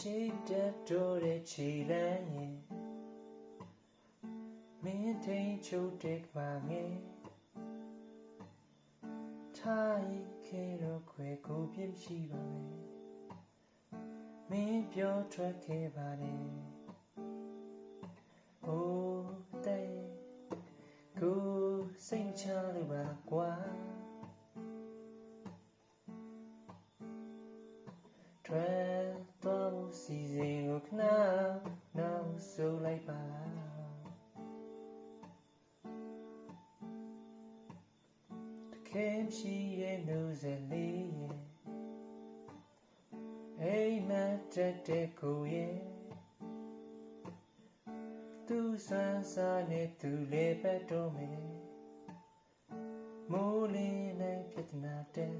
ရှိတတ်တော့တဲ့ခြေလမ်းရဲ့မင်းထိန်ချုပ်တဲ့ကဘာငယ်ထားရင်ခဲတော့ခွဲကိုပြင်းရှိပါမယ်မင်းပြောထွက်ခဲ့ပါတယ်အိုးတဲ့ကိုစိတ်ချလို့ပါကွာထွက်တော့ဖို့စီစဉ်ကိုခဏနောက်ဆုတ်လိုက်ပါတခဲရှိရဲ့နှုတ်ဆက်လေးရဲ့အိမ်မက်တဲ့ကိုရဲ့သူဆန်းစားနဲ့သူလေးပဲတော့မယ်မိုးလေးနဲ့ပြဿနာတက်